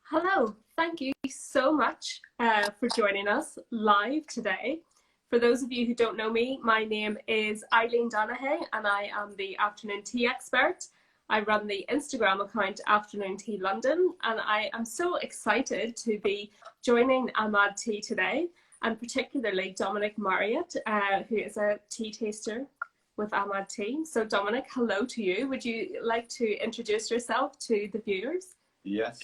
Hello, thank you so much for joining us live today. For those of you who don't know me, my name is Eileen Donaghy and I am the afternoon tea expert. I run the Instagram account Afternoon Tea London, and I am so excited to be joining Ahmad Tea today, and particularly Dominic Marriott, who is a tea taster with Ahmad Tea. So Dominic, hello to you. Would you like to introduce yourself to the viewers? Yes,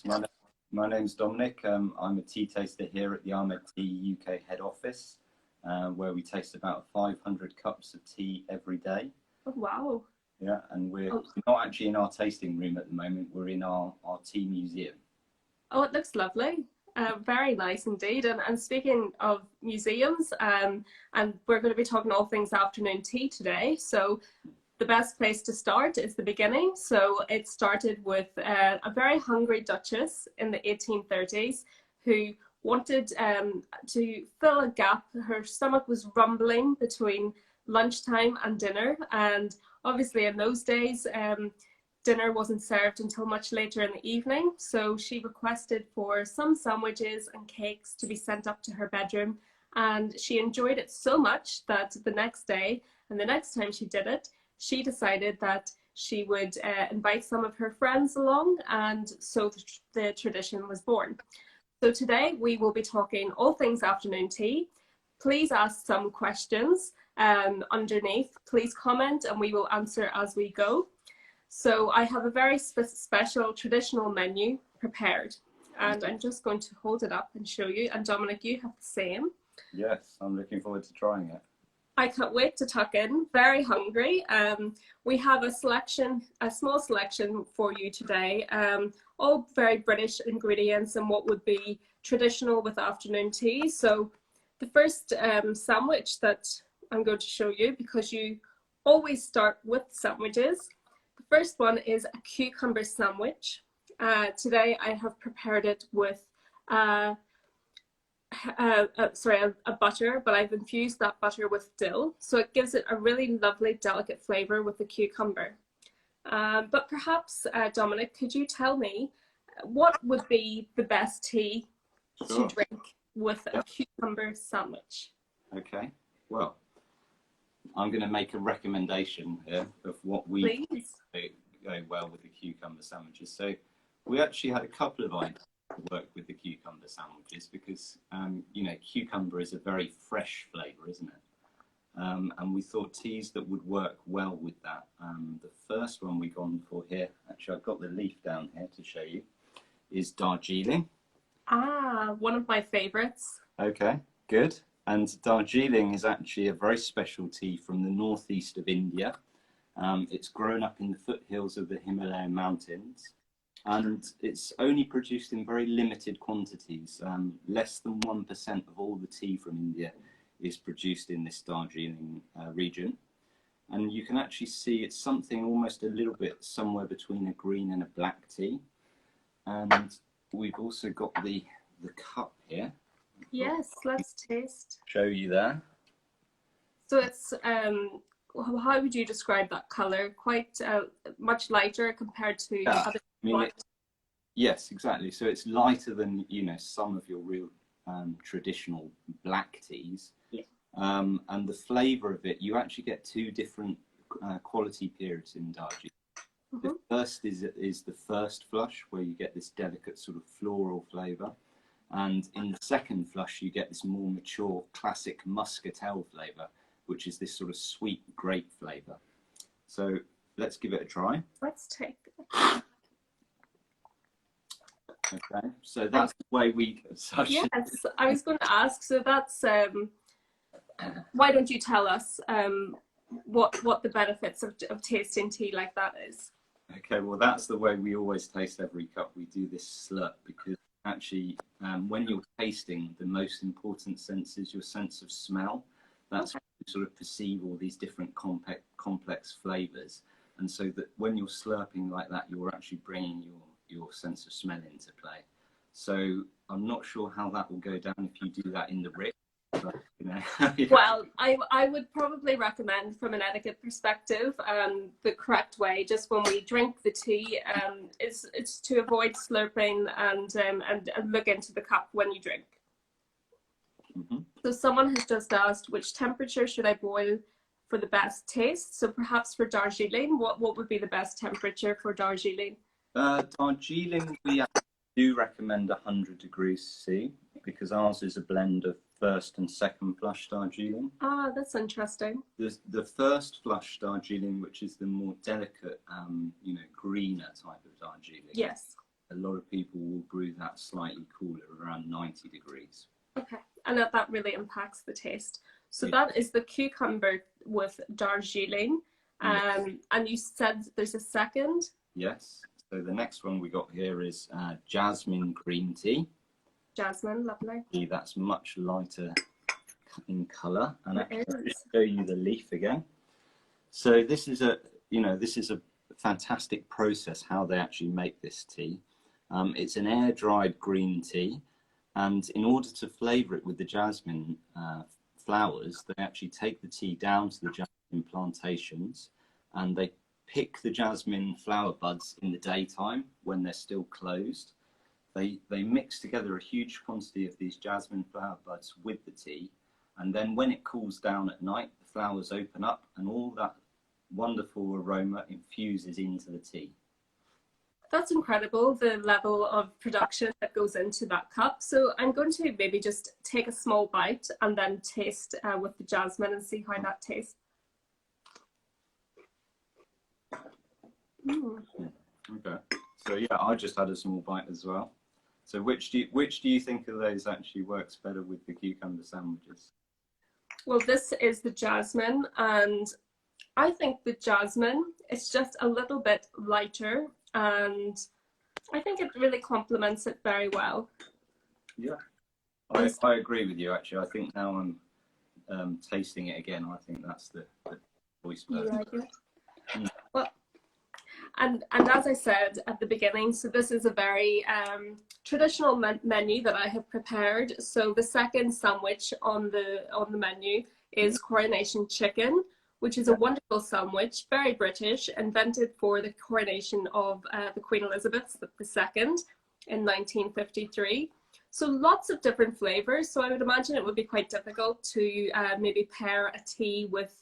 my name's Dominic. I'm a tea taster here at the Ahmad Tea UK head office, where we taste about 500 cups of tea every day. Oh, wow. Yeah, and we're not actually in our tasting room at the moment. We're in our tea museum. Oh, it looks lovely. Very nice indeed. And speaking of museums, and we're going to be talking all things afternoon tea today. So the best place to start is the beginning. So it started with a very hungry duchess in the 1830s who wanted to fill a gap. Her stomach was rumbling between lunchtime and dinner. And obviously in those days, dinner wasn't served until much later in the evening. So she requested for some sandwiches and cakes to be sent up to her bedroom. And she enjoyed it so much that the next day and the next time she did it, she decided that she would invite some of her friends along, and so the tradition was born. So today we will be talking all things afternoon tea. Please ask some questions underneath. Please comment and we will answer as we go. So I have a very special traditional menu prepared, and I'm just going to hold it up and show you. And Dominic, you have the same. Yes, I'm looking forward to trying it. I can't wait to tuck in, very hungry. We have a small selection for you today, all very British ingredients and what would be traditional with afternoon tea. So the first sandwich that I'm going to show you, because you always start with sandwiches. The first one is a cucumber sandwich. Today I have prepared it with a butter, but I've infused that butter with dill, so it gives it a really lovely delicate flavor with the cucumber. But perhaps Dominic, could you tell me what would be the best tea to drink with a cucumber sandwich? Okay, well, I'm going to make a recommendation here of what we go well with the cucumber sandwiches. So we actually had a couple of ideas to work with the cucumber sandwiches because, you know, cucumber is a very fresh flavour, isn't it? And we thought teas that would work well with that. The first one we've gone for here, actually I've got the leaf down here to show you, is Darjeeling. Ah, one of my favourites. Okay, good. And Darjeeling is actually a very special tea from the northeast of India. It's grown up in the foothills of the Himalayan mountains. And it's only produced in very limited quantities. Less than 1% of all the tea from India is produced in this Darjeeling region. And you can actually see it's something almost a little bit somewhere between a green and a black tea. And we've also got the cup here. Yes, let's taste. Show you there. So it's, how would you describe that colour? Quite much lighter compared to other. Yes, exactly. So it's lighter than, you know, some of your real traditional black teas. Yeah. And the flavour of it, you actually get two different quality periods in Darjeeling. Mm-hmm. The first is the first flush, where you get this delicate sort of floral flavour. And in the second flush, you get this more mature, classic muscatel flavour, which is this sort of sweet grape flavour. So let's give it a try. Let's take it. Okay, so that's the way we... Yes, I was going to ask, so that's... why don't you tell us what the benefits of tasting tea like that is? Okay, well, that's the way we always taste every cup. We do this slurp because actually, when you're tasting, the most important sense is your sense of smell. That's when you sort of perceive all these different complex flavours. And so that when you're slurping like that, you're actually bringing your sense of smell into play. So I'm not sure how that will go down if you do that in the Rick. But, you know, Well, I would probably recommend from an etiquette perspective, the correct way, just when we drink the tea, is to avoid slurping and look into the cup when you drink. Mhm. So someone has just asked, which temperature should I boil for the best taste? So perhaps for Darjeeling, what would be the best temperature for Darjeeling? Darjeeling, we do recommend 100 degrees C because ours is a blend of first and second flush Darjeeling. Ah, that's interesting. The first flush Darjeeling, which is the more delicate, you know, greener type of Darjeeling. Yes. A lot of people will brew that slightly cooler, around 90 degrees. Okay, and that really impacts the taste. So Yeah. that is the cucumber with Darjeeling. And you said there's a second? Yes. So the next one we got here is Jasmine Green Tea. Jasmine, lovely. That's much lighter in colour, and It I'll is. show you the leaf again. So this is a fantastic process how they actually make this tea. It's an air dried green tea, and in order to flavour it with the jasmine flowers, they actually take the tea down to the jasmine plantations, and they pick the jasmine flower buds in the daytime when they're still closed. They mix together a huge quantity of these jasmine flower buds with the tea, and then when it cools down at night, the flowers open up and all that wonderful aroma infuses into the tea. That's incredible, the level of production that goes into that cup. So I'm going to maybe just take a small bite and then taste with the jasmine and see how that tastes. Mm. Okay, so yeah, I just had a small bite as well. So which do you think of those actually works better with the cucumber sandwiches? Well, this is the jasmine, and I think the jasmine is just a little bit lighter, and I think it really complements it very well. Yeah, I agree with you actually. I think now I'm tasting it again, I think that's the choice. You like it? Mm. Well, and as I said at the beginning, so this is a very traditional menu that I have prepared. So the second sandwich on the menu is Coronation Chicken, which is a wonderful sandwich, very British, invented for the coronation of the Queen Elizabeth II in 1953. So lots of different flavors. So I would imagine it would be quite difficult to maybe pair a tea with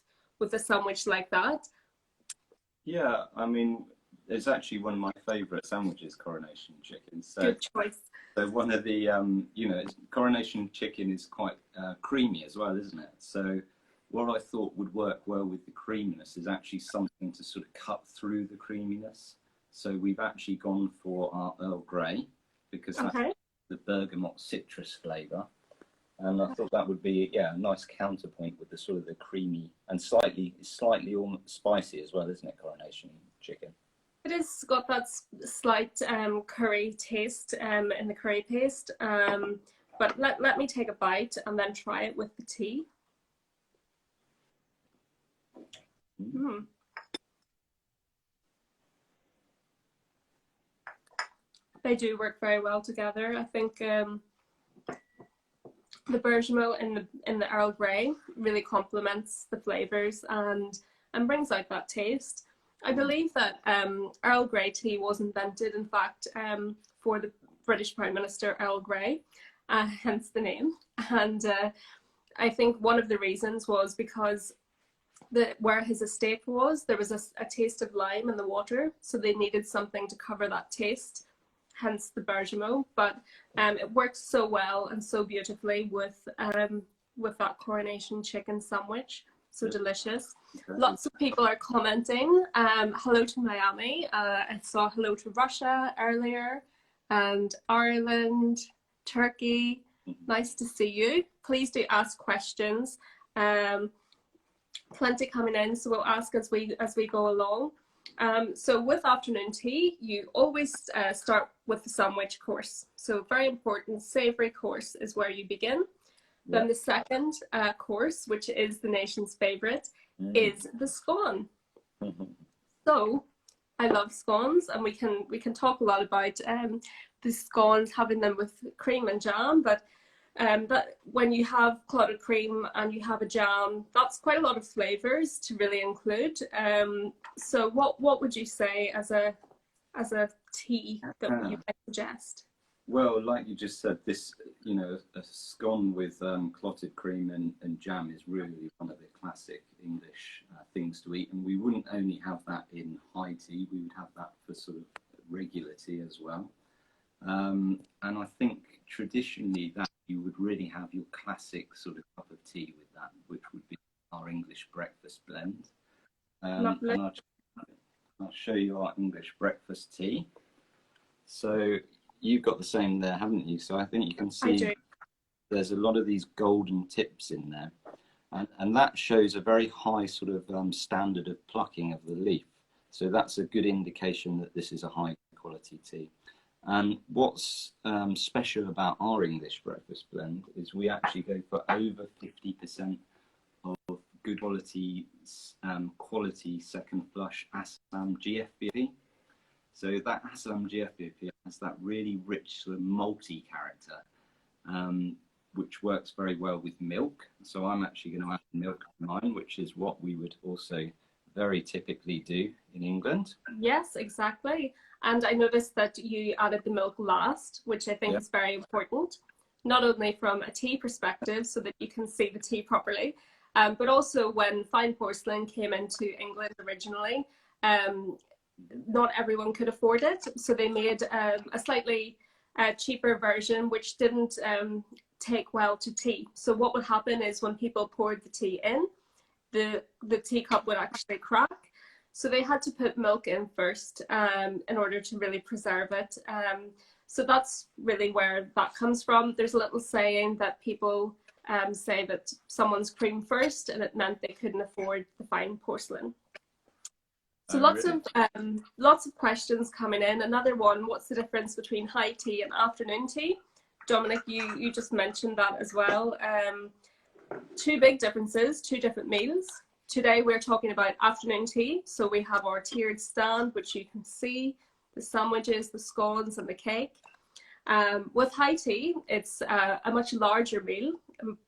a sandwich like that. Yeah, I mean, it's actually one of my favourite sandwiches, Coronation Chicken. So, good choice. So one of the, Coronation Chicken is quite creamy as well, isn't it? So what I thought would work well with the creaminess is actually something to sort of cut through the creaminess. So we've actually gone for our Earl Grey because that's the bergamot citrus flavour. And I thought that would be, a nice counterpoint with the sort of the creamy and slightly almost spicy as well, isn't it, Coronation Chicken? It has got that slight curry taste in the curry paste. But let me take a bite and then try it with the tea. Mm. They do work very well together. I think the bergamot in the Earl Grey really complements the flavors and brings out that taste. I believe that Earl Grey tea was invented, in fact, for the British Prime Minister Earl Grey, hence the name. And I think one of the reasons was because where his estate was, there was a taste of lime in the water, so they needed something to cover that taste, hence the bergamot. But it works so well and so beautifully with that Coronation Chicken sandwich. So delicious. Okay. Lots of people are commenting. Hello to Miami. I saw hello to Russia earlier, and Ireland, Turkey. Nice to see you. Please do ask questions. Plenty coming in, so we'll ask as we go along. So with afternoon tea, you always start with the sandwich course. So very important, savoury course is where you begin. Then the second course, which is the nation's favourite, is the scone. So I love scones, and we can talk a lot about the scones, having them with cream and jam, but that when you have clotted cream and you have a jam, that's quite a lot of flavors to really include. So what would you say as a tea that you might suggest? Well, like you just said, this, you know, a scone with clotted cream and jam is really one of the classic English things to eat. And we wouldn't only have that in high tea, we would have that for sort of regular tea as well. And I think traditionally that you would really have your classic sort of cup of tea with that, which would be our English breakfast blend. Lovely. And I'll show you our English breakfast tea. So you've got the same there, haven't you? So I think you can see there's a lot of these golden tips in there. And that shows a very high sort of standard of plucking of the leaf. So that's a good indication that this is a high quality tea. And what's special about our English breakfast blend is we actually go for over 50% of good quality, quality second flush Assam GFBP. So that Assam GFBP has that really rich sort of malty character, which works very well with milk. So I'm actually going to add milk to mine, which is what we would also very typically do in England. Yes, exactly. And I noticed that you added the milk last, which I think is very important, not only from a tea perspective so that you can see the tea properly, but also when fine porcelain came into England originally, not everyone could afford it. So they made a slightly cheaper version, which didn't take well to tea. So what would happen is when people poured the tea in, the teacup would actually crack. So they had to put milk in first in order to really preserve it. So that's really where that comes from. There's a little saying that people say that someone's cream first, and it meant they couldn't afford the fine porcelain. So lots of questions coming in. Another one, what's the difference between high tea and afternoon tea? Dominic, you just mentioned that as well. Two big differences, two different meals. Today we're talking about afternoon tea. So we have our tiered stand, which you can see, the sandwiches, the scones and the cake. With high tea, it's a much larger meal,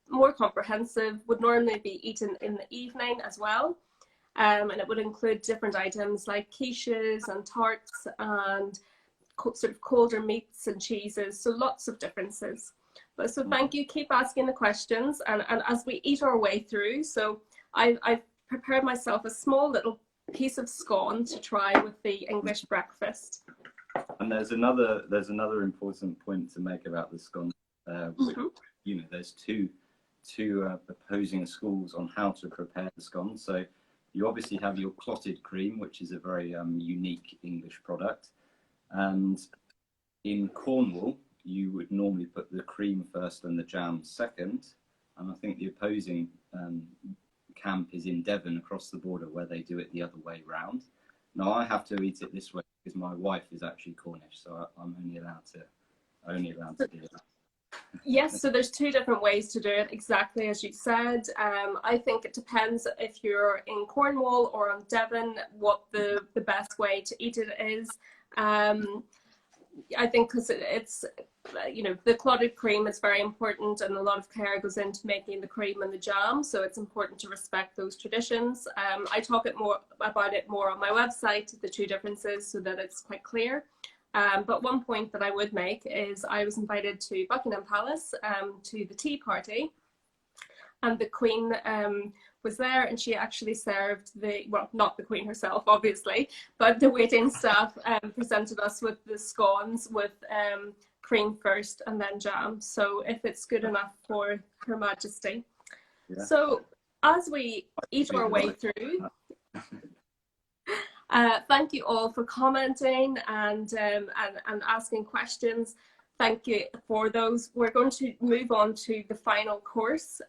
more comprehensive, would normally be eaten in the evening as well. And it would include different items like quiches and tarts and sort of colder meats and cheeses. So lots of differences. But so thank you, keep asking the questions. And as we eat our way through, so I've prepared myself a small little piece of scone to try with the English breakfast. And there's another important point to make about the scone. Which, you know, there's two opposing schools on how to prepare the scone. So you obviously have your clotted cream, which is a very unique English product. And in Cornwall, you would normally put the cream first and the jam second. And I think the opposing camp is in Devon across the border, where they do it the other way round. Now I have to eat it this way because my wife is actually Cornish, so I'm only allowed to do that. Yes, so there's two different ways to do it, exactly as you said. I think it depends if you're in Cornwall or on Devon, what the best way to eat it is. I think because it's, you know, the clotted cream is very important, and a lot of care goes into making the cream and the jam, so it's important to respect those traditions. I talk about it more on my website, the two differences, so that it's quite clear. But one point that I would make is I was invited to Buckingham Palace to the tea party, and the Queen was there, and she actually served well, not the Queen herself, obviously, but the waiting staff presented us with the scones with cream first and then jam. So if it's good enough for Her Majesty. Yeah. So as we eat our way through, thank you all for commenting and asking questions. Thank you for those. We're going to move on to the final course,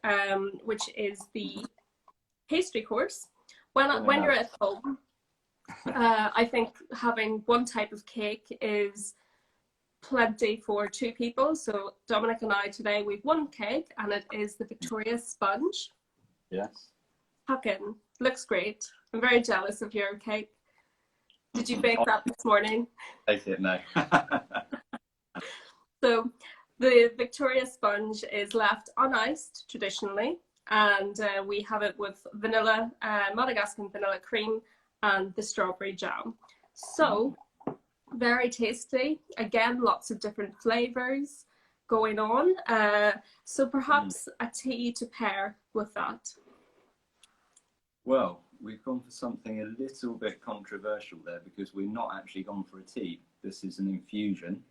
which is the pastry course. When you're at home, I think having one type of cake is plenty for two people. So Dominic and I today, we've one cake, and it is the Victoria sponge. Yes. Huckin, looks great. I'm very jealous of your cake. Did you bake that this morning? Take it, no. So The Victoria sponge is left uniced traditionally, and we have it with vanilla, Madagascar vanilla cream, and the strawberry jam. So very tasty. Again, lots of different flavors going on. So perhaps a tea to pair with that. Well, we've gone for something a little bit controversial there because we're not actually gone for a tea. This is an infusion.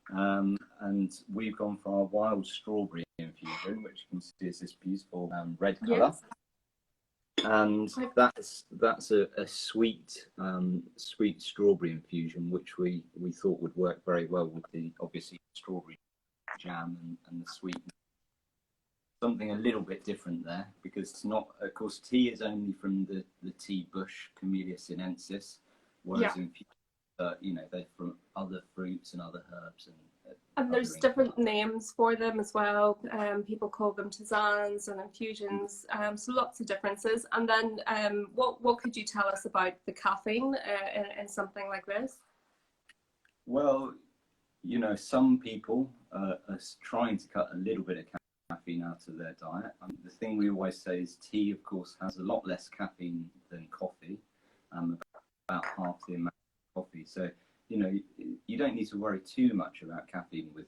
And we've gone for our wild strawberry infusion, which you can see is this beautiful red colour. Yes. And that's a sweet sweet strawberry infusion, which we thought would work very well with the obviously strawberry jam and the sweetness. Something a little bit different there, because it's not, of course, tea is only from the tea bush, Camellia sinensis, whereas you know, they're from other fruits and other herbs and there's different names for them as well. People call them tisanes and infusions, so lots of differences. And then what could you tell us about the caffeine in something like this? Well, you know, some people are trying to cut a little bit of caffeine out of their diet. The thing we always say is tea, of course, has a lot less caffeine than coffee, about half the amount of coffee. So, you know, you don't need to worry too much about caffeine with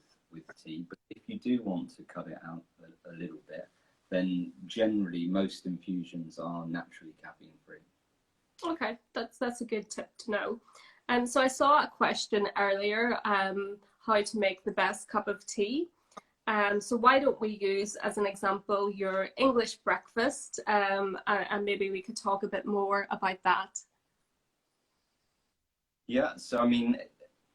tea, but if you do want to cut it out a little bit, then generally most infusions are naturally caffeine free. Okay, that's a good tip to know. And so I saw a question earlier, how to make the best cup of tea. So why don't we use, as an example, your English breakfast, and maybe we could talk a bit more about that. Yeah, so I mean,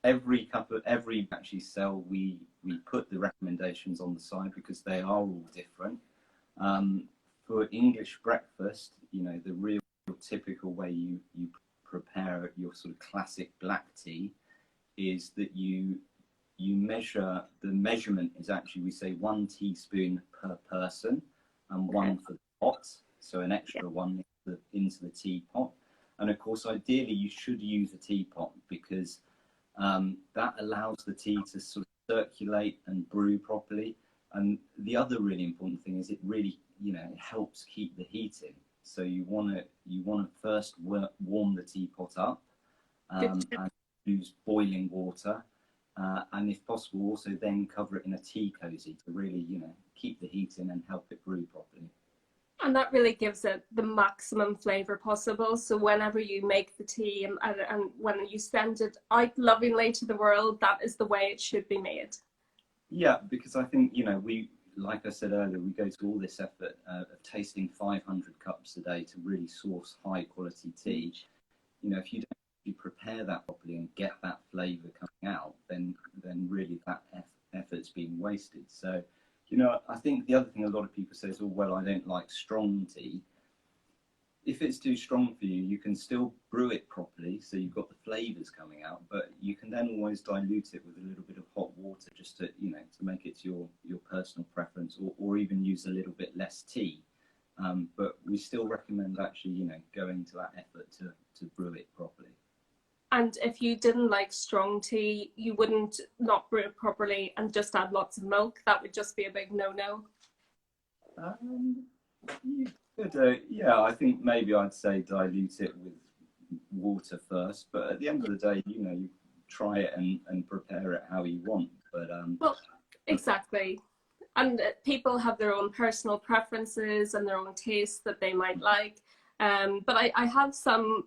every actually cell we put the recommendations on the side because they are all different. For English breakfast, you know, the real typical way you prepare your sort of classic black tea is that you measure, the measurement is actually, we say 1 teaspoon per person and one for the pot, so an extra one into the teapot. And of course, ideally, you should use a teapot because that allows the tea to sort of circulate and brew properly. And the other really important thing is it really, you know, it helps keep the heat in. So you want to first warm the teapot up and use boiling water, and if possible, also then cover it in a tea cozy to really, you know, keep the heat in and help it brew properly. And that really gives it the maximum flavour possible. So whenever you make the tea and when you send it out lovingly to the world, that is the way it should be made. Yeah, because I think, you know, like I said earlier, we go to all this effort of tasting 500 cups a day to really source high quality tea. You know, if you don't prepare that properly and get that flavour coming out, then really that effort's being wasted. So, you know, I think the other thing a lot of people say is, oh, well, I don't like strong tea. If it's too strong for you, you can still brew it properly, so you've got the flavours coming out, but you can then always dilute it with a little bit of hot water just to, you know, to make it to your personal preference, or even use a little bit less tea. But we still recommend actually, you know, going to that effort to brew it properly. And if you didn't like strong tea, you wouldn't not brew it properly and just add lots of milk. That would just be a big no-no. You could, yeah, I think maybe I'd say dilute it with water first. But at the end of the day, you know, you try it and prepare it how you want. But well, exactly. And people have their own personal preferences and their own tastes that they might like. But I have some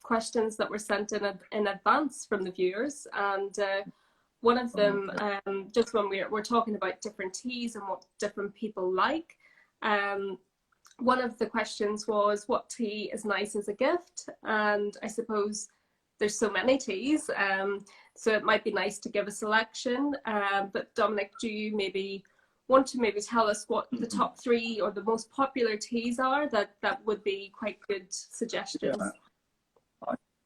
questions that were sent in advance from the viewers, and one of them, just when we're talking about different teas and what different people like, one of the questions was, what tea is nice as a gift? And I suppose there's so many teas, so it might be nice to give a selection. But Dominic, do you maybe want to tell us what the top 3 or the most popular teas are that would be quite good suggestions? Yeah.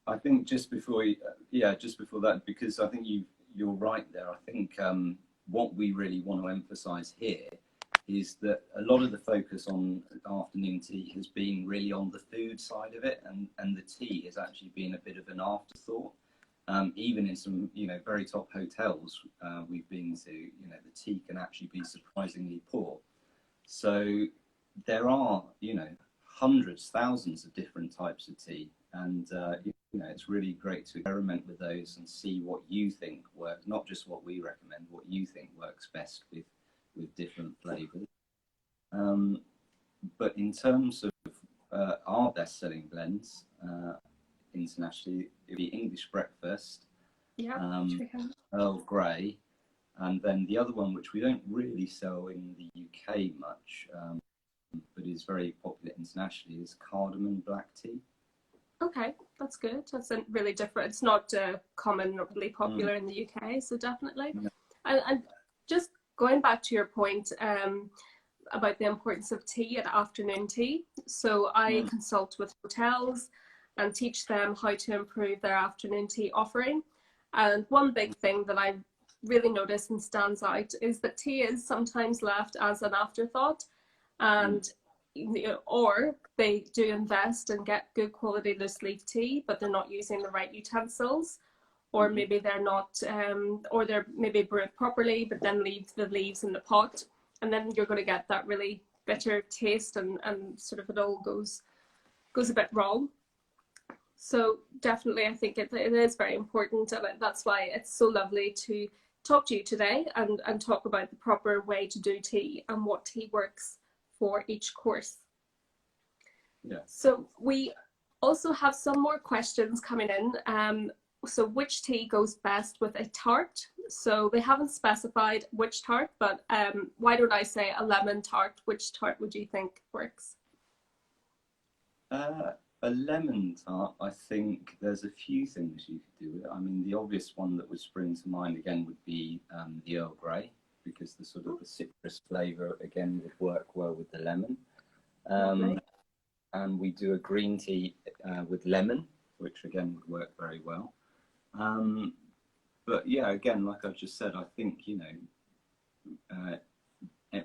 I think just before that, because I think you're right there. I think what we really want to emphasize here is that a lot of the focus on afternoon tea has been really on the food side of it, and the tea has actually been a bit of an afterthought. Even in some, very top hotels we've been to, the tea can actually be surprisingly poor. So there are, hundreds, thousands of different types of tea, and it's really great to experiment with those and see what you think works, not just what we recommend, what you think works best with different flavors. But in terms of our best-selling blends internationally, it'd be English breakfast, Earl Grey, and then the other one, which we don't really sell in the UK much, but is very popular internationally, is cardamom black tea. Okay, that's good. That's really different. It's not common or really popular in the UK, so definitely. No. And just going back to your point about the importance of tea and afternoon tea. So I consult with hotels and teach them how to improve their afternoon tea offering. And one big thing that I really notice and stands out is that tea is sometimes left as an afterthought, and or they do invest and get good quality loose leaf tea, but they're not using the right utensils, or maybe they're not, or they're maybe brewed properly, but then leave the leaves in the pot, and then you're going to get that really bitter taste, and sort of it all goes a bit wrong. So definitely, I think it is very important, and that's why it's so lovely to talk to you today and talk about the proper way to do tea and what tea works for each course. Yeah. So we also have some more questions coming in. So which tea goes best with a tart? So they haven't specified which tart, but why don't I say a lemon tart? Which tart would you think works? A lemon tart, I think there's a few things you could do with it. I mean, the obvious one that would spring to mind again would be the Earl Grey, because the sort of the citrus flavour again would work well with the lemon. And we do a green tea with lemon, which again would work very well. But yeah, again, like I've just said, I think,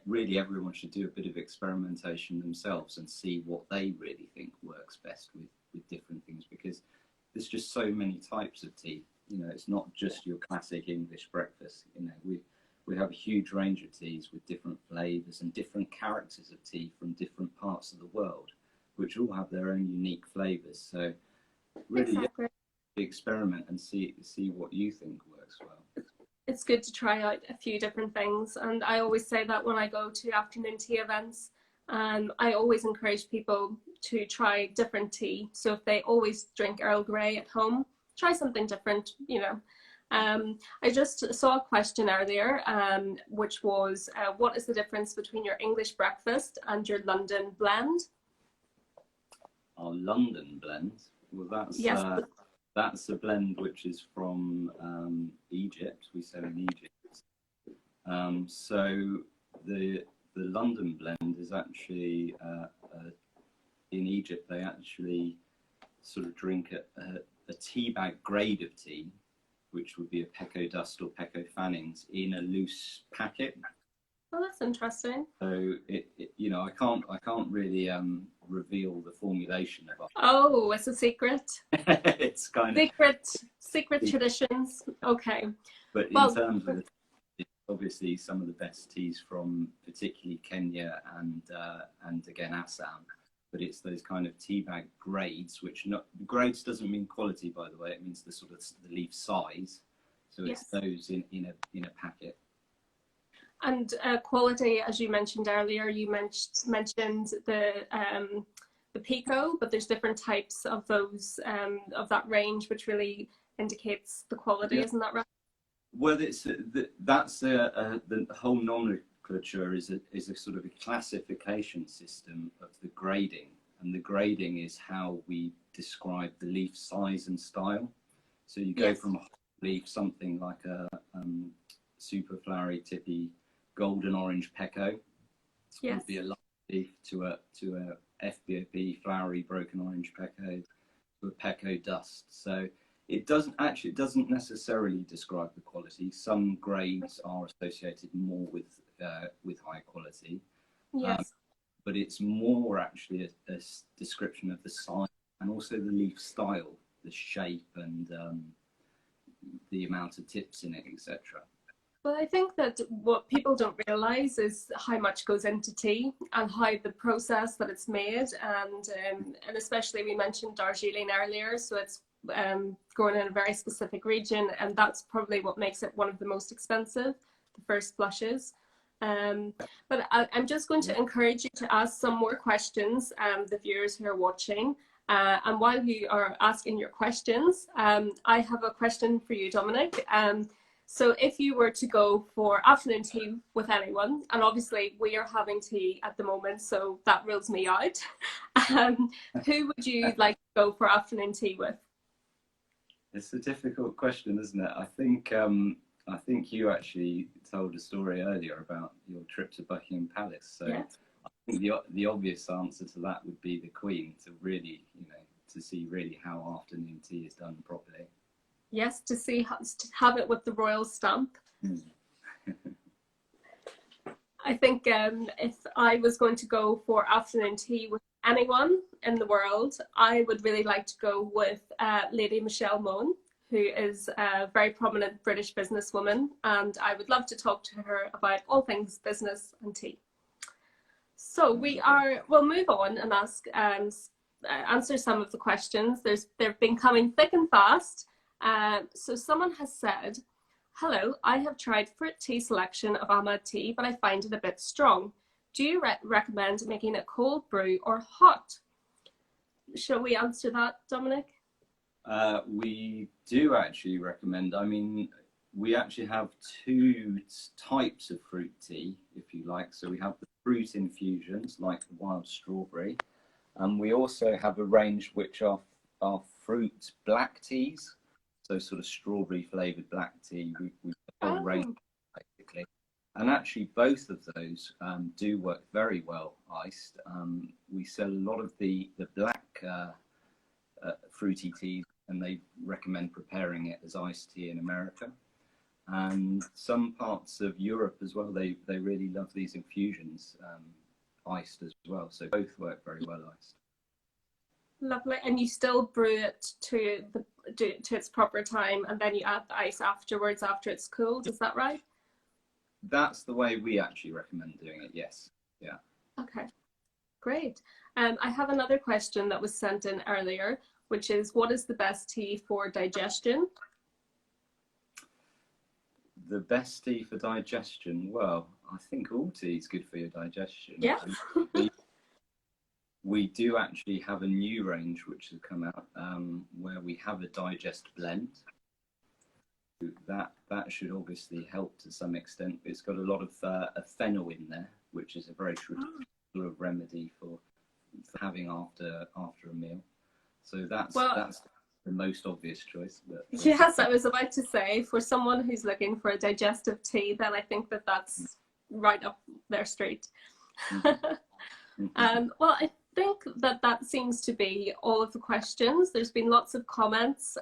really everyone should do a bit of experimentation themselves and see what they really think works best with different things, because there's just so many types of tea. It's not just your classic English breakfast. We have a huge range of teas with different flavours and different characters of tea from different parts of the world, which all have their own unique flavours. So really, experiment and see what you think works well. It's good to try out a few different things, and I always say that when I go to afternoon tea events, I always encourage people to try different tea. So if they always drink Earl Grey at home, try something different. I just saw a question earlier, which was what is the difference between your English breakfast and your London blend? Our London blend, well, that's a blend which is from Egypt. We sell in Egypt. So the London blend is actually in Egypt. They actually sort of drink a tea bag grade of tea, which would be a Pecco Dust or Pecco Fannings in a loose packet. Oh, that's interesting. So I can't really reveal the formulation of it. Oh, it's a secret. It's kind of secret traditions. Okay. But in terms of obviously some of the best teas from particularly Kenya and again Assam, but it's those kind of tea bag grades, which grades doesn't mean quality, by the way. It means the sort of the leaf size. So it's those in a packet. And quality, as you mentioned earlier, you mentioned the pico, but there's different types of those of that range, which really indicates the quality, isn't that right? Well, that's the whole nomenclature is a sort of a classification system of the grading, and the grading is how we describe the leaf size and style. So you go from a leaf, something like a super flowery, tippy, golden orange Pecco, would be a light leaf, to a FBOP, flowery, broken orange Pecco, to a Pecco Dust. So it doesn't necessarily describe the quality. Some grades are associated more with high quality. Yes. But it's more actually a description of the size and also the leaf style, the shape, and the amount of tips in it, etc. Well, I think that what people don't realise is how much goes into tea and how the process that it's made, and especially we mentioned Darjeeling earlier, so it's grown in a very specific region, and that's probably what makes it one of the most expensive, the first flushes. But I'm just going to encourage you to ask some more questions, the viewers who are watching. And while you are asking your questions, I have a question for you, Dominic. So if you were to go for afternoon tea with anyone, and obviously we are having tea at the moment, so that rules me out, who would you like to go for afternoon tea with? It's a difficult question, isn't it? I think you actually told a story earlier about your trip to Buckingham Palace. So yeah. I think the obvious answer to that would be the Queen, to really, to see really how afternoon tea is done properly. Yes, to have it with the royal stamp. I think if I was going to go for afternoon tea with anyone in the world, I would really like to go with Lady Michelle Mone, who is a very prominent British businesswoman, and I would love to talk to her about all things business and tea. So we'll move on and answer some of the questions. They've been coming thick and fast. So someone has said, hello, I have tried fruit tea selection of Ahmad tea, but I find it a bit strong. Do you recommend making it cold brew or hot? Shall we answer that, Dominic? We do actually recommend, we actually have two types of fruit tea, if you like. So we have the fruit infusions, like the wild strawberry, and we also have a range which are fruit black teas. So sort of strawberry flavoured black tea, we have a range basically. And actually both of those do work very well iced. We sell a lot of the black fruity teas, and they recommend preparing it as iced tea in America. And some parts of Europe as well, they really love these infusions iced as well. So both work very well iced. Lovely. And you still brew it to its proper time, and then you add the ice afterwards after it's cooled, is that right? That's the way we actually recommend doing it, yes. Yeah. Okay, great. I have another question that was sent in earlier, which is, what is the best tea for digestion? The best tea for digestion? Well, I think all tea is good for your digestion. Yeah. We do actually have a new range which has come out where we have a digest blend. That should obviously help to some extent. It's got a lot of fennel in there, which is a very traditional sort of remedy for having after a meal. So that's the most obvious choice. But, yes, I was about to say, for someone who's looking for a digestive tea, then I think that's right up their street. Well, I think that seems to be all of the questions. There's been lots of comments,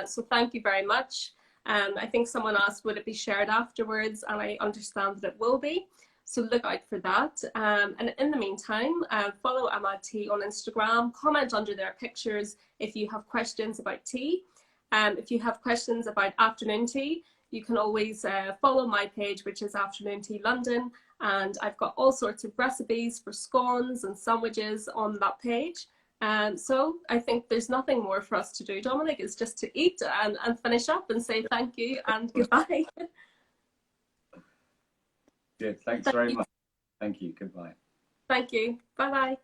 so thank you very much. I think someone asked, would it be shared afterwards? And I understand that it will be. So look out for that. And in the meantime, follow Ahmad Tea on Instagram. Comment under their pictures if you have questions about tea. If you have questions about afternoon tea, you can always follow my page, which is Afternoon Tea London. And I've got all sorts of recipes for scones and sandwiches on that page. So I think there's nothing more for us to do, Dominic. It's just to eat and finish up and say thank you and goodbye. Good. Thanks very much. Thank you. Goodbye. Thank you. Bye-bye.